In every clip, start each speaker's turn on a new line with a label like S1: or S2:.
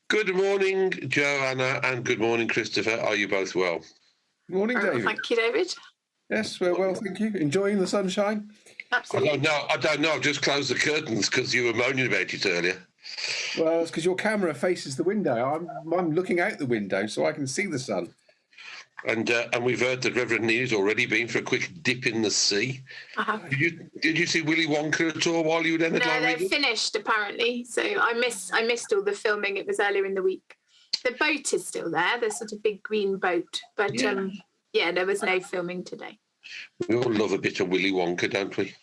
S1: Good morning, Joanna, and good morning, Christopher. Are you both well?
S2: Morning, David.
S3: Thank you, David.
S2: Yes, we're well, thank you. Enjoying the sunshine?
S3: Absolutely.
S1: I don't know. I've just closed the curtains because you were moaning about it earlier.
S2: Well, it's because your camera faces the window. I'm looking out the window so I can see the sun.
S1: And we've heard that Reverend Neil's already been for a quick dip in the sea. Did you see Willy Wonka at all while you were down at
S3: No, they've finished apparently. So I missed all the filming. It was earlier in the week. The boat is still there. The sort of big green boat, but there was no filming today.
S1: We all love a bit of Willy Wonka, don't we?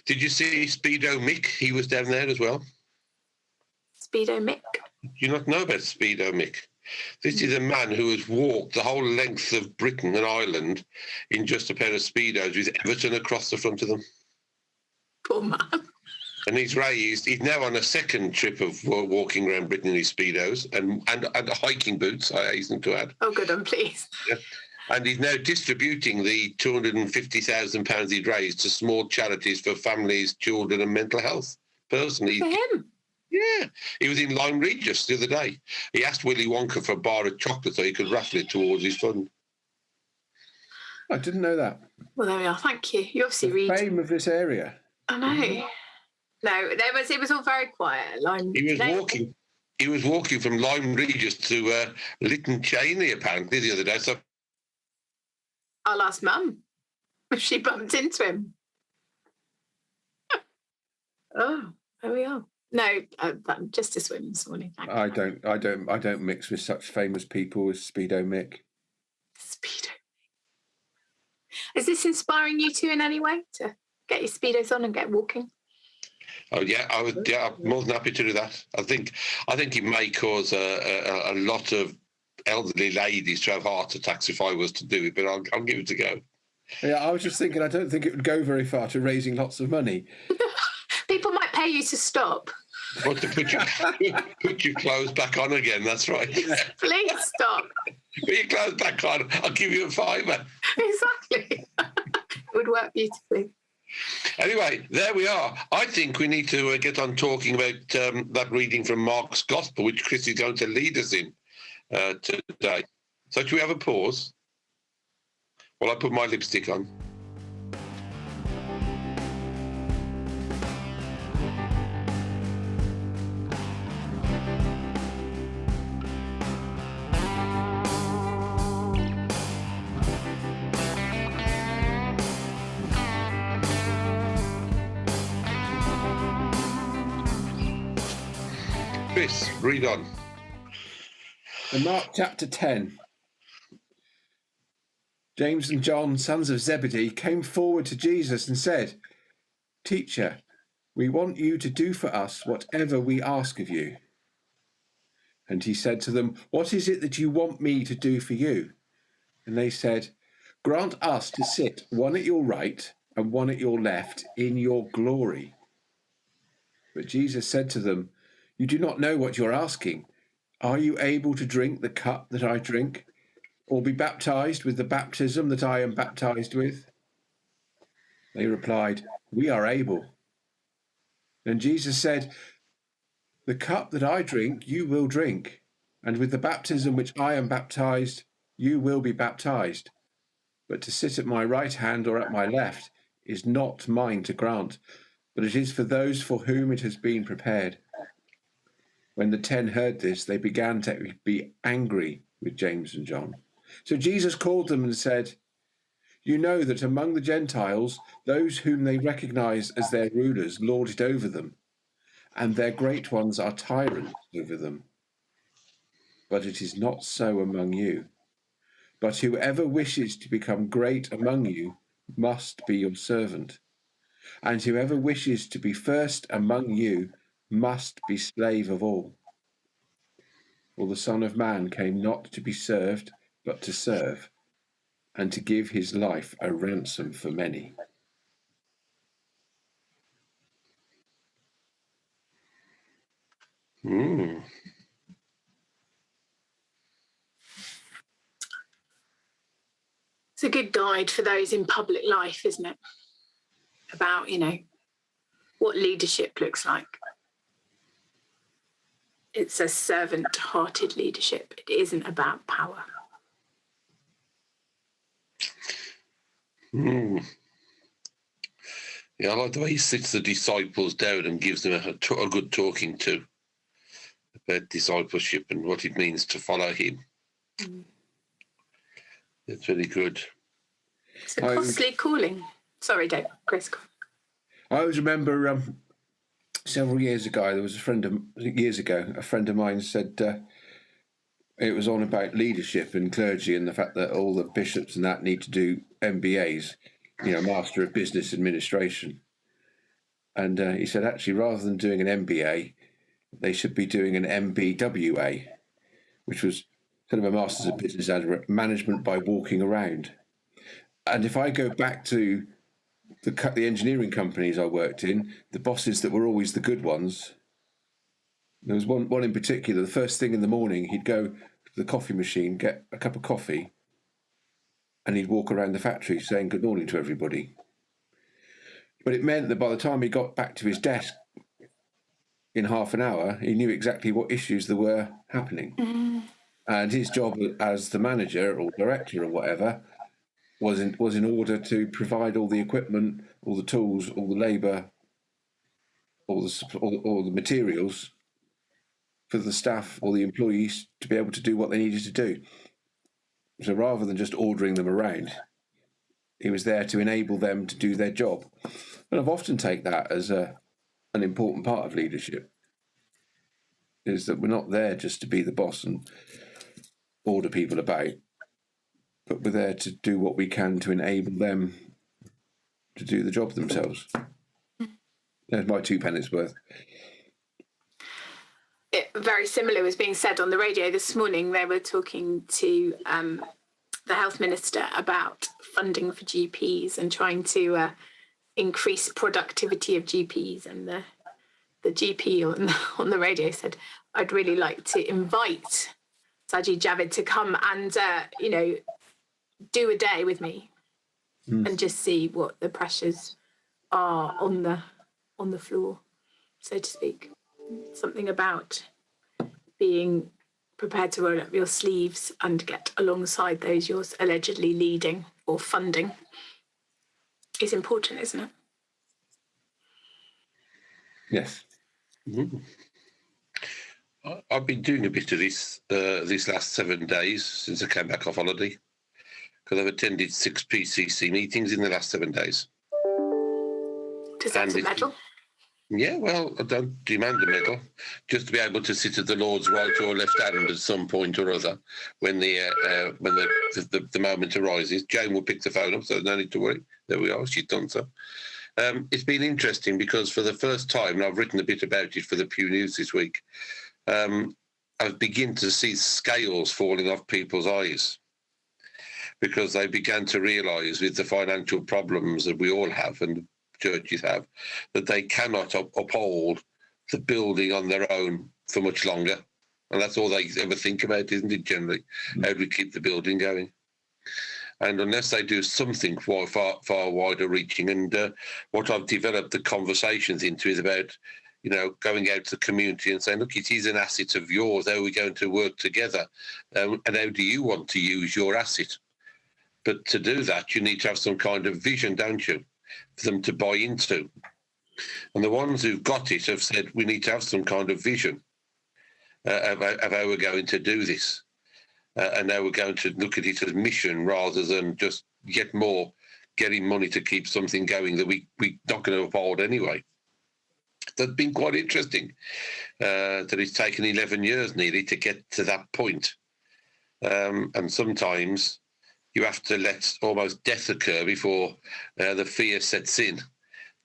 S1: Did you see Speedo Mick? He was down there as well.
S3: Speedo Mick?
S1: Do you not know about Speedo Mick? This is a man who has walked the whole length of Britain and Ireland in just a pair of Speedos with Everton across the front of them.
S3: Poor man.
S1: And he's now on a second trip of walking around Britain in his Speedos and hiking boots, I hasten to add.
S3: Oh, good, I'm pleased.
S1: Yeah. And he's now distributing the £250,000 he'd raised to small charities for families, children and mental health. Personally.
S3: For him?
S1: Yeah. He was in Lyme Regis the other day. He asked Willy Wonka for a bar of chocolate so he could raffle it towards his fund.
S2: I didn't know that.
S3: Well, there we are. Thank you. You obviously read.
S2: The fame of this area.
S3: I know. No, it was all very quiet.
S1: He was walking from Lyme Regis to Lytton Cheney apparently the other day. So
S3: I'll ask Mum if she bumped into him. Oh, there we are. No, just a swim this morning.
S2: I don't mix with such famous people as Speedo Mick.
S3: Speedo. Is this inspiring you two in any way to get your Speedos on and get walking?
S1: Oh yeah, I'm more than happy to do that. I think it may cause a lot of elderly ladies to have heart attacks if I was to do it, but I'll give it a go.
S2: Yeah, I was just thinking, I don't think it would go very far to raising lots of money.
S3: People might pay you to stop.
S1: Or to put your clothes back on again, that's right.
S3: Please stop.
S1: Put your clothes back on, I'll give you a £5.
S3: Exactly. It would work beautifully.
S1: Anyway, there we are. I think we need to get on talking about that reading from Mark's Gospel, which Chris is going to lead us in today. So should we have a pause while I put my lipstick on? Chris, read on.
S2: In Mark chapter 10, James and John, sons of Zebedee, came forward to Jesus and said, "Teacher, we want you to do for us whatever we ask of you." And he said to them, "What is it that you want me to do for you?" And they said, "Grant us to sit one at your right and one at your left in your glory." But Jesus said to them, "You do not know what you're asking. Are you able to drink the cup that I drink, or be baptized with the baptism that I am baptized with?" They replied, "We are able." Then Jesus said, "The cup that I drink, you will drink, and with the baptism which I am baptized, you will be baptized. But to sit at my right hand or at my left is not mine to grant, but it is for those for whom it has been prepared." When the 10 heard this, they began to be angry with James and John. So Jesus called them and said, "You know that among the Gentiles, those whom they recognize as their rulers lord it over them, and their great ones are tyrants over them. But it is not so among you. But whoever wishes to become great among you must be your servant, and whoever wishes to be first among you must be slave of all. For the Son of Man came not to be served, but to serve, and to give his life a ransom for many."
S3: It's a good guide for those in public life, isn't it? About, what leadership looks like. It's a servant-hearted leadership. It isn't about power.
S1: Yeah, I like the way he sits the disciples down and gives them a good talking to about discipleship and what it means to follow him. It's really good.
S3: It's a costly calling. Sorry, Dave. Chris.
S2: I always remember several years ago, there was a friend of mine said it was on about leadership and clergy and the fact that all the bishops and that need to do MBAs, Master of Business Administration. And he said, actually, rather than doing an MBA, they should be doing an MBWA, which was kind of a Masters of Business Management by walking around. And if I go back to the engineering companies I worked in, the bosses that were always the good ones, there was one in particular, the first thing in the morning, he'd go to the coffee machine, get a cup of coffee, and he'd walk around the factory saying good morning to everybody. But it meant that by the time he got back to his desk in half an hour, he knew exactly what issues there were happening. And his job as the manager or director or whatever was in order to provide all the equipment, all the tools, all the labour, all the materials for the staff or the employees to be able to do what they needed to do. So rather than just ordering them around, he was there to enable them to do their job. And I've often taken that as an important part of leadership, is that we're not there just to be the boss and order people about, but we're there to do what we can to enable them to do the job themselves. There's my 2 pennies worth.
S3: Very similar was being said on the radio this morning. They were talking to the health minister about funding for GPs and trying to increase productivity of GPs. And the GP on the radio said, I'd really like to invite Sajid Javid to come and, do a day with me and just see what the pressures are on the floor, so to speak. Something about being prepared to roll up your sleeves and get alongside those you're allegedly leading or funding is important, isn't it?
S2: Yes.
S1: Mm-hmm. I've been doing a bit of this these last 7 days since I came back off holiday, because I've attended 6 PCC meetings in the last 7 days.
S3: Does that a medal?
S1: Yeah, well, I don't demand a medal, just to be able to sit at the Lord's right or left hand at some point or other when the moment arises. Jane will pick the phone up, so no need to worry. There we are, she's done so. It's been interesting because for the first time, and I've written a bit about it for the Pew News this week, I've begun to see scales falling off people's eyes, because they began to realise with the financial problems that we all have and churches have, that they cannot uphold the building on their own for much longer. And that's all they ever think about, isn't it, generally? How do we keep the building going? And unless they do something far wider reaching, and what I've developed the conversations into is about, going out to the community and saying, look, it is an asset of yours. How are we going to work together? And how do you want to use your asset? But to do that, you need to have some kind of vision, don't you, for them to buy into. And the ones who've got it have said, we need to have some kind of vision of how we're going to do this. And now we're going to look at it as mission rather than just getting money to keep something going that we're not going to uphold anyway. That's been quite interesting, that it's taken 11 years nearly to get to that point. And sometimes you have to let almost death occur before the fear sets in,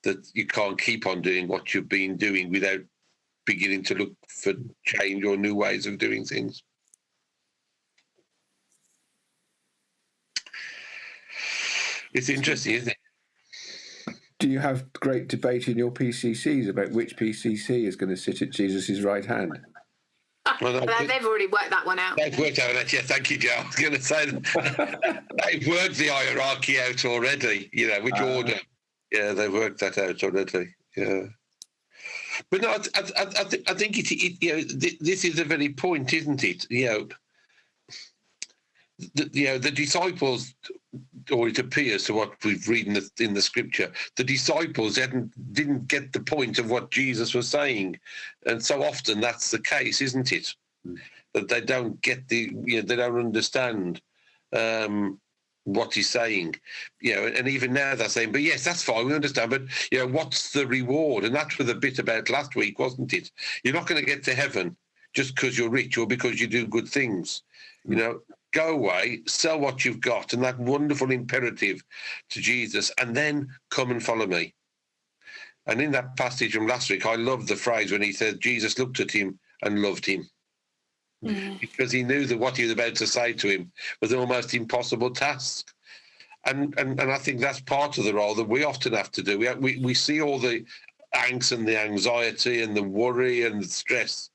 S1: that you can't keep on doing what you've been doing without beginning to look for change or new ways of doing things. It's interesting, isn't it?
S2: Do you have great debate in your PCCs about which PCC is going to sit at Jesus' right hand?
S3: Well, they've already worked that one out.
S1: They've worked out that, yeah, thank you, Joe. I was going to say they've worked the hierarchy out already, which order. Yeah, they've worked that out already, yeah. But no, I think this is the very point, isn't it? The disciples, or it appears to what we've read in the scripture, the disciples didn't get the point of what Jesus was saying, and so often that's the case, isn't it? That they don't get they don't understand what he's saying, and even now they're saying, but yes, that's fine, we understand, but what's the reward? And that was the bit about last week, wasn't it? You're not going to get to heaven just because you're rich or because you do good things. Go away, sell what you've got, and that wonderful imperative to Jesus, and then come and follow me. And in that passage from last week, I love the phrase when he said Jesus looked at him and loved him. Because he knew that what he was about to say to him was an almost impossible task. And I think that's part of the role that we often have to do. We see all the angst and the anxiety and the worry and the stress.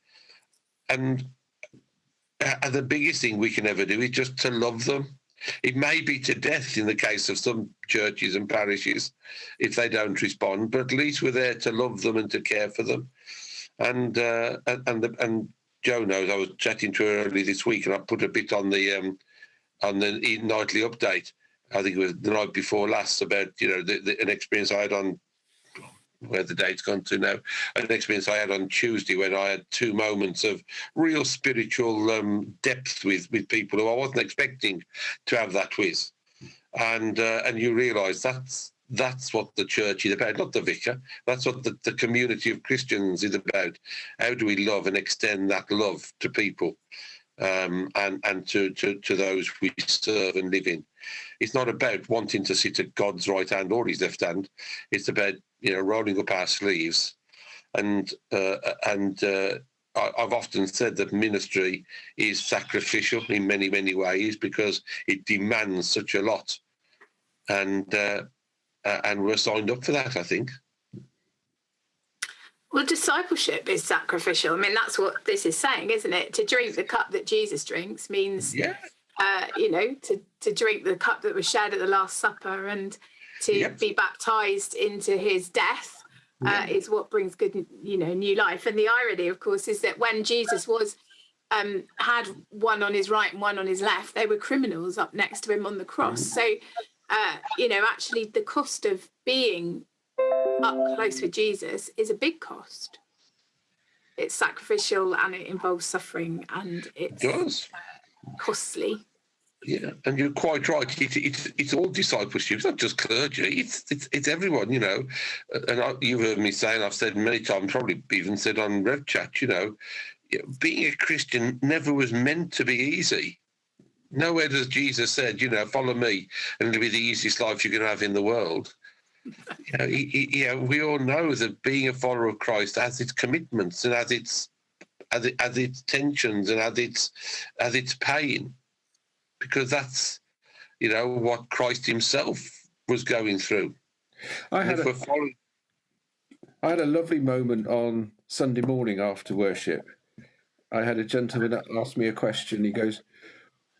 S1: And the biggest thing we can ever do is just to love them. It may be to death in the case of some churches and parishes if they don't respond, but at least we're there to love them and to care for them. And Jo knows I was chatting to her early this week, and I put a bit on the nightly update. I think it was the night before last about an experience I had on where the date's gone to now. An experience I had on Tuesday when I had 2 moments of real spiritual depth with people who I wasn't expecting to have that with, and you realise that's what the church is about, not the vicar. That's what the community of Christians is about. How do we love and extend that love to people, and to those we serve and live in? It's not about wanting to sit at God's right hand or his left hand. It's about rolling up our sleeves, and I've often said that ministry is sacrificial in many, many ways because it demands such a lot, and we're signed up for that, I think.
S3: Well, discipleship is sacrificial. I mean, that's what this is saying, isn't it? To drink the cup that Jesus drinks means, to drink the cup that was shared at the Last Supper and to be baptized into his death is what brings good, new life. And the irony, of course, is that when Jesus was had one on his right and one on his left, they were criminals up next to him on the cross. So, actually the cost of being up close with Jesus is a big cost. It's sacrificial and it involves suffering and it's costly.
S1: Yeah, and you're quite right. It's all discipleship. It's not just clergy. It's everyone, And you've heard me say, and I've said many times, probably even said on Rev Chat, being a Christian never was meant to be easy. Nowhere does Jesus said, follow me, and it'll be the easiest life you're going to have in the world. We all know that being a follower of Christ has its commitments and has its tensions and has its pain, because that's what Christ himself was going through.
S2: I had a lovely moment on Sunday morning after worship. I had a gentleman that asked me a question. He goes,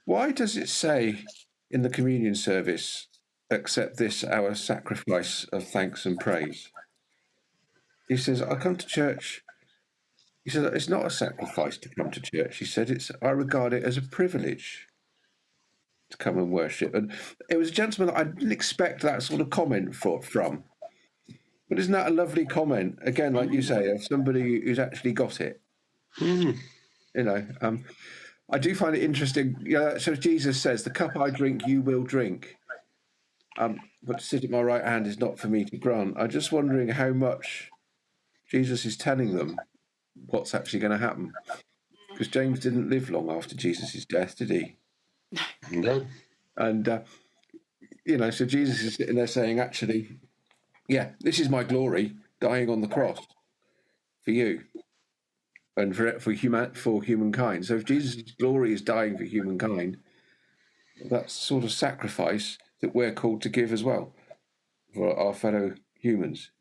S2: "Why does it say in the communion service, accept this our sacrifice of thanks and praise?" He says, "I come to church." He said, "It's not a sacrifice to come to church." He said, "I regard it as a privilege to come and worship." And it was a gentleman I didn't expect that sort of comment from. But isn't that a lovely comment? Again, like you say, of somebody who's actually got it. I do find it interesting. So Jesus says, "The cup I drink, you will drink. But to sit at my right hand is not for me to grant." I'm just wondering how much Jesus is telling them what's actually going to happen. Because James didn't live long after Jesus' death, did he?
S1: No.
S2: And, so Jesus is sitting there saying, actually, this is my glory, dying on the cross for you and for humankind. So if Jesus' glory is dying for humankind, that's the sort of sacrifice that we're called to give as well for our fellow humans.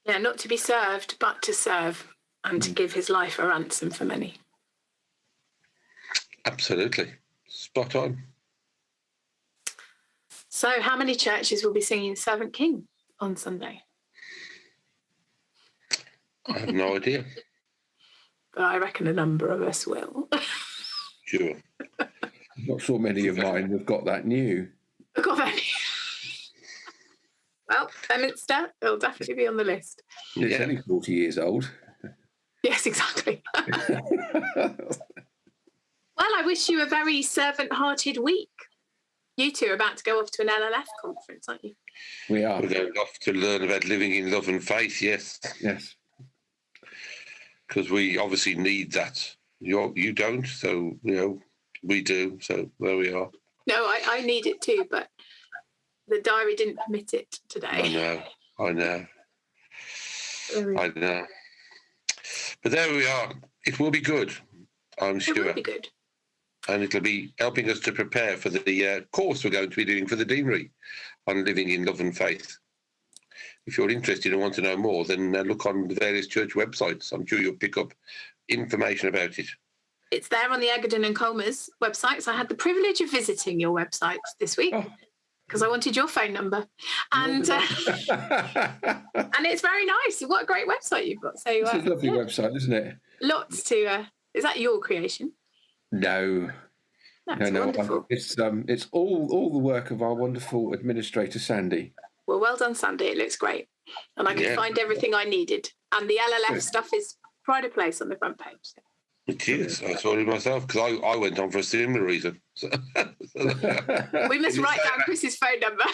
S3: Yeah, not to be served, but to serve and to give his life a ransom for many.
S1: Absolutely. Spot on.
S3: So how many churches will be singing Servant King on Sunday?
S1: I have no idea.
S3: But I reckon a number of us will.
S1: Sure.
S2: I'm not sure many of mine have got that new.
S3: I've got that. Well, Beaminster, it'll definitely be on the list.
S2: It's
S1: Yeah.
S2: only 40 years old.
S3: Yes, exactly. Well, I wish you a very servant-hearted week. You two are about to go off to an LLF conference, aren't you?
S2: We are.
S1: We're going off to learn about living in love and faith, yes.
S2: Yes.
S1: Because we obviously need that. You don't, so, we do. So there we are.
S3: No, I need it too, but the diary didn't permit it today.
S1: I know. But there we are. It will be good, I'm sure.
S3: It will be good.
S1: And it'll be helping us to prepare for the course we're going to be doing for the deanery on living in love and faith. If you're interested and want to know more, then look on the various church websites. I'm sure you'll pick up information about it.
S3: It's there on the Eggardon and Colmers websites. I had the privilege of visiting your website this week because I wanted your phone number. And and it's very nice. What a great website you've got. So
S2: It's a lovely website, isn't it?
S3: Lots to... is that your creation?
S2: No.
S3: That's wonderful.
S2: It's all the work of our wonderful administrator, Sandy.
S3: Well, well done, Sandy. It looks great. And I could find everything I needed. And the LLF stuff is pride of place on the front page. So.
S1: It is. I saw it myself because I went on for a similar reason. So,
S3: we must write down Chris's phone number.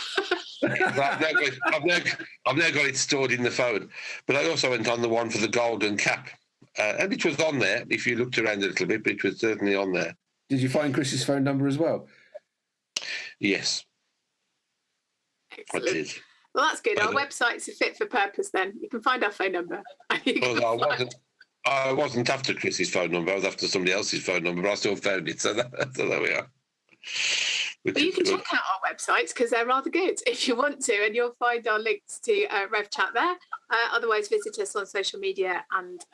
S1: I've now got it stored in the phone. But I also went on the one for the golden cap. And it was on there, if you looked around a little bit, but it was certainly on there.
S2: Did you find Chris's phone number as well?
S1: Yes.
S3: Excellent.
S1: I did.
S3: Well, that's good. Our website's a fit for purpose then. You can find our phone number.
S1: I wasn't after Chris's phone number. I was after somebody else's phone number, but I still found it. So there we are.
S3: Well, you can check out our websites because they're rather good if you want to, and you'll find our links to RevChat there. Otherwise, visit us on social media and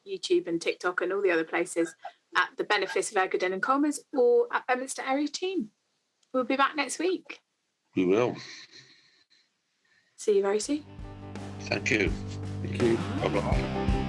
S3: YouTube and TikTok and all the other places at the Benefice of Eggardon Colmers or at Beaminster Area Team. We'll be back next week.
S1: We will.
S3: See you very soon.
S1: Thank you.
S2: Thank you.
S1: Bye-bye.